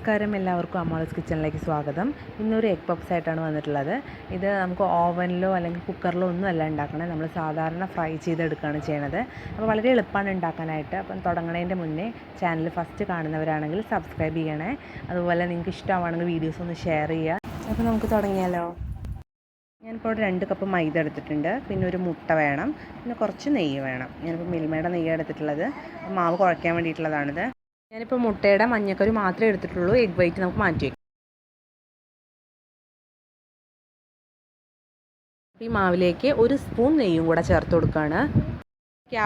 നമസ്കാരം, എല്ലാവർക്കും അമ്മാളൂസ് കിച്ചണിലേക്ക് സ്വാഗതം. ഇന്നൊരു എഗ് പപ്സ് ആയിട്ടാണ് വന്നിട്ടുള്ളത്. ഇത് നമുക്ക് ഓവനിലോ അല്ലെങ്കിൽ കുക്കറിലോ ഒന്നും അല്ല ഉണ്ടാക്കണത്. നമ്മൾ സാധാരണ ഫ്രൈ ചെയ്തെടുക്കുകയാണ് ചെയ്യണത്. അപ്പോൾ വളരെ എളുപ്പമാണ് ഉണ്ടാക്കാനായിട്ട്. അപ്പം തുടങ്ങണതിൻ്റെ മുന്നേ ചാനൽ ഫസ്റ്റ് കാണുന്നവരാണെങ്കിൽ സബ്സ്ക്രൈബ് ചെയ്യണേ. അതുപോലെ നിങ്ങൾക്ക് ഇഷ്ടമാണെങ്കിൽ വീഡിയോസ് ഒന്ന് ഷെയർ ചെയ്യുക. അപ്പോൾ നമുക്ക് തുടങ്ങിയാലോ. ഞാനിപ്പോൾ 2 കപ്പ് മൈദ എടുത്തിട്ടുണ്ട്. പിന്നെ ഒരു മുട്ട വേണം. പിന്നെ കുറച്ച് നെയ്യ് വേണം. ഞാനിപ്പോൾ മിൽമയുടെ നെയ്യ് എടുത്തിട്ടുള്ളത്. മാവ് കുഴയ്ക്കാൻ വേണ്ടിയിട്ടുള്ളതാണിത്. ഞാനിപ്പോൾ മുട്ടയുടെ മഞ്ഞക്കരു മാത്രമേ എടുത്തിട്ടുള്ളൂ. എഗ് വൈറ്റ് നമുക്ക് മാറ്റി വയ്ക്കാം. ഈ മാവിലേക്ക് 1 സ്പൂൺ നെയ്യും കൂടെ ചേർത്ത് കൊടുക്കുകയാണ്.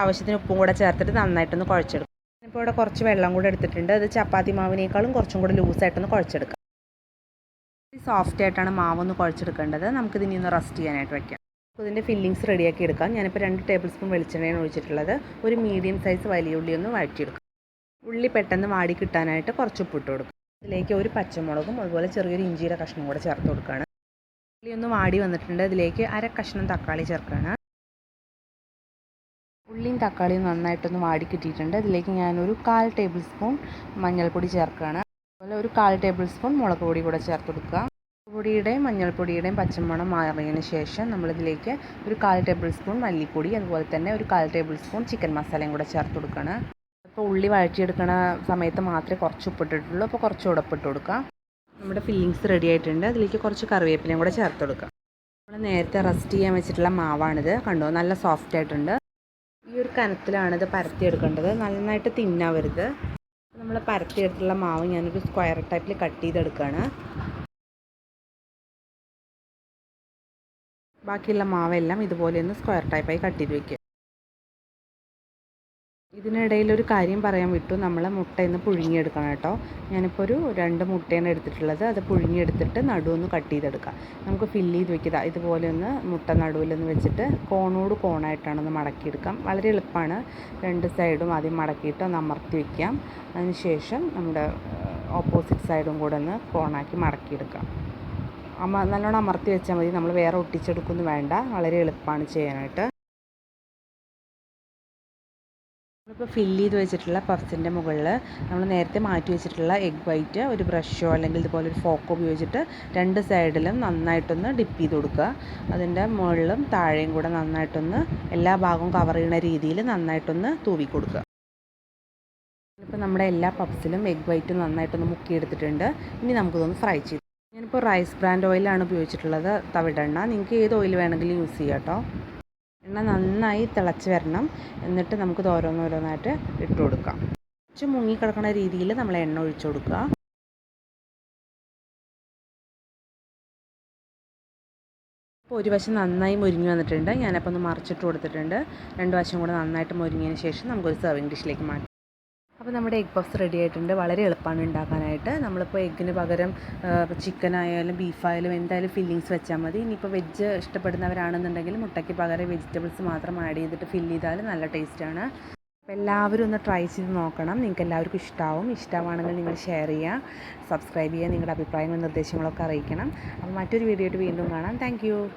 ആവശ്യത്തിന് ഉപ്പും കൂടെ ചേർത്തിട്ട് നന്നായിട്ടൊന്ന് കുഴച്ചെടുക്കും. ഇപ്പോൾ ഇവിടെ കുറച്ച് വെള്ളം കൂടെ എടുത്തിട്ടുണ്ട്. അത് ചപ്പാത്തി മാവിനേക്കാളും കുറച്ചും കൂടെ ലൂസായിട്ടൊന്ന് കുഴച്ചെടുക്കാം. സോഫ്റ്റ് ആയിട്ടാണ് മാവൊന്ന് കുഴച്ചെടുക്കേണ്ടത്. നമുക്കിതിനി ഒന്ന് റസ്റ്റ് ചെയ്യാനായിട്ട് വയ്ക്കാം. ഇതിൻ്റെ ഫില്ലിങ്സ് റെഡിയാക്കി എടുക്കാം. ഞാനിപ്പോൾ 2 ടേബിൾ സ്പൂൺ വെളിച്ചെണ്ണയാണ് ഒഴിച്ചിട്ടുള്ളത്. ഒരു മീഡിയം സൈസ് വലിയ ഉള്ളി ഒന്ന് വഴറ്റിയെടുക്കാം. ഉള്ളി പെട്ടെന്ന് വാടി കിട്ടാനായിട്ട് കുറച്ച് ഉപ്പിട്ട് കൊടുക്കും. ഇതിലേക്ക് ഒരു പച്ചമുളകും അതുപോലെ ചെറിയൊരു ഇഞ്ചിയുടെ കഷ്ണം കൂടെ ചേർത്ത് കൊടുക്കുകയാണ്. ഉള്ളി ഒന്ന് വാടി വന്നിട്ടുണ്ട്. ഇതിലേക്ക് 1/2 കഷ്ണം തക്കാളി ചേർക്കുകയാണ്. ഉള്ളിയും തക്കാളിയും നന്നായിട്ടൊന്ന് വാടി കിട്ടിയിട്ടുണ്ട്. ഇതിലേക്ക് ഞാനൊരു 1/4 ടേബിൾ സ്പൂൺ മഞ്ഞൾപ്പൊടി ചേർക്കുകയാണ്. അതുപോലെ ഒരു 1/4 ടേബിൾ സ്പൂൺ മുളക് പൊടി കൂടെ ചേർത്ത് കൊടുക്കുക. പൊടിയുടെയും മഞ്ഞൾപ്പൊടിയുടെയും പച്ചമണം മാറിയതിന് ശേഷം നമ്മളിതിലേക്ക് ഒരു 1/4 ടേബിൾ സ്പൂൺ മല്ലിപ്പൊടി അതുപോലെ തന്നെ ഒരു 1/4 ടേബിൾ സ്പൂൺ ചിക്കൻ മസാലയും കൂടെ ചേർത്ത് കൊടുക്കുകയാണ്. അപ്പോൾ ഉള്ളി വഴറ്റിയെടുക്കുന്ന സമയത്ത് മാത്രമേ കുറച്ച് ഉപ്പിട്ടിട്ടുള്ളൂ. അപ്പോൾ കുറച്ച് ഉടപ്പിട്ട് കൊടുക്കുക. നമ്മുടെ ഫില്ലിങ്സ് റെഡി ആയിട്ടുണ്ട്. അതിലേക്ക് കുറച്ച് കറിവേപ്പിലയും കൂടെ ചേർത്ത് കൊടുക്കുക. നമ്മൾ നേരത്തെ റസ്റ്റ് ചെയ്യാൻ വെച്ചിട്ടുള്ള മാവാണിത്. കണ്ടോ, നല്ല സോഫ്റ്റ് ആയിട്ടുണ്ട്. ഈ ഒരു കനത്തിലാണിത് പരത്തിയെടുക്കേണ്ടത്. നന്നായിട്ട് തിന്നാവരുത്. നമ്മൾ പരത്തിയെടുത്തുള്ള മാവ് ഞാനൊരു സ്ക്വയർ ടൈപ്പിൽ കട്ട് ചെയ്തെടുക്കുകയാണ്. ബാക്കിയുള്ള മാവെല്ലാം ഇതുപോലെ ഒന്ന് സ്ക്വയർ ടൈപ്പായി കട്ട് ചെയ്ത് വയ്ക്കുക. ഇതിനിടയിലൊരു കാര്യം പറയാൻ വിട്ടു. നമ്മൾ മുട്ടയിൽ നിന്ന് പുഴുങ്ങിയെടുക്കണം കേട്ടോ. ഞാനിപ്പോൾ ഒരു 2 മുട്ടയാണ് എടുത്തിട്ടുള്ളത്. അത് പുഴുങ്ങിയെടുത്തിട്ട് നടുവൊന്ന് കട്ട് ചെയ്തെടുക്കാം. നമുക്ക് ഫില്ല് ചെയ്ത് വയ്ക്കുക. ഇതുപോലെ ഒന്ന് മുട്ട നടുവിലൊന്ന് വെച്ചിട്ട് കോണോട് കോണായിട്ടാണൊന്ന് മടക്കിയെടുക്കാം. വളരെ എളുപ്പമാണ്. 2 സൈഡും ആദ്യം മടക്കിയിട്ട് ഒന്ന് അമർത്തി വയ്ക്കാം. അതിനുശേഷം നമ്മുടെ ഓപ്പോസിറ്റ് സൈഡും കൂടെ ഒന്ന് കോണാക്കി മടക്കിയെടുക്കാം. നല്ലോണം അമർത്തി വെച്ചാൽ മതി. നമ്മൾ വേറെ ഒട്ടിച്ചെടുക്കൊന്നും വേണ്ട. വളരെ എളുപ്പമാണ് ചെയ്യാനായിട്ട്. ഇപ്പോൾ ഫില്ല് ചെയ്ത് വെച്ചിട്ടുള്ള പഫ്സിൻ്റെ മുകളിൽ നമ്മൾ നേരത്തെ മാറ്റി വെച്ചിട്ടുള്ള എഗ് വൈറ്റ് ഒരു ബ്രഷോ അല്ലെങ്കിൽ ഇതുപോലെ ഒരു ഫോക്കോ ഉപയോഗിച്ചിട്ട് 2 സൈഡിലും നന്നായിട്ടൊന്ന് ഡിപ്പ് ചെയ്ത് കൊടുക്കുക. അതിൻ്റെ മുകളിലും താഴെയും കൂടെ നന്നായിട്ടൊന്ന് എല്ലാ ഭാഗവും കവർ ചെയ്യുന്ന രീതിയിൽ നന്നായിട്ടൊന്ന് തൂവി കൊടുക്കുക. ഇപ്പോൾ നമ്മുടെ എല്ലാ പഫ്സിലും എഗ് വൈറ്റ് നന്നായിട്ടൊന്ന് മുക്കിയെടുത്തിട്ടുണ്ട്. ഇനി നമുക്കിതൊന്ന് ഫ്രൈ ചെയ്ത്. ഞാനിപ്പോൾ റൈസ് ബ്രാൻഡ് ഓയിലാണ് ഉപയോഗിച്ചിട്ടുള്ളത്. തവിടെണ്ണ. നിങ്ങൾക്ക് ഏത് ഓയിൽ വേണമെങ്കിലും യൂസ് ചെയ്യാം കേട്ടോ. എണ്ണ നന്നായി തിളച്ച് വരണം. എന്നിട്ട് നമുക്കിത് ഓരോന്നോരോന്നായിട്ട് ഇട്ട് കൊടുക്കാം. കുറച്ച് മുങ്ങിക്കിടക്കുന്ന രീതിയിൽ നമ്മൾ എണ്ണ ഒഴിച്ചു കൊടുക്കുക. ഇപ്പോൾ ഒരു വശം നന്നായി മുരിഞ്ഞ് വന്നിട്ടുണ്ട്. ഞാനപ്പോൾ ഒന്ന് മറിച്ചിട്ട് കൊടുത്തിട്ടുണ്ട്. 2 വശം കൂടെ നന്നായിട്ട് മുരിഞ്ഞതിന് ശേഷം നമുക്കൊരു സെർവിങ് ഡിഷിലേക്ക് മാറ്റാം. അപ്പോൾ നമ്മുടെ എഗ് പഫ്സ് റെഡി ആയിട്ടുണ്ട്. വളരെ എളുപ്പമാണ് ഉണ്ടാക്കാനായിട്ട്. നമ്മളിപ്പോൾ എഗ്ഗിന് പകരം ചിക്കനായാലും ബീഫായാലും എന്തായാലും ഫില്ലിങ്സ് വെച്ചാൽ മതി. ഇനിയിപ്പോൾ വെജ് ഇഷ്ടപ്പെടുന്നവരാണെന്നുണ്ടെങ്കിൽ മുട്ടയ്ക്ക് പകരം വെജിറ്റബിൾസ് മാത്രം ആഡ് ചെയ്തിട്ട് ഫില്ല് ചെയ്താൽ നല്ല ടേസ്റ്റാണ്. അപ്പോൾ എല്ലാവരും ഒന്ന് ട്രൈ ചെയ്ത് നോക്കണം. നിങ്ങൾക്ക് എല്ലാവർക്കും ഇഷ്ടമാവും. ഇഷ്ടമാണെങ്കിൽ നിങ്ങൾ ഷെയർ ചെയ്യുക, സബ്സ്ക്രൈബ് ചെയ്യുക, നിങ്ങളുടെ അഭിപ്രായങ്ങളും നിർദ്ദേശങ്ങളൊക്കെ അറിയിക്കണം. അപ്പോൾ മറ്റൊരു വീഡിയോ ആയിട്ട് വീണ്ടും കാണാം. താങ്ക്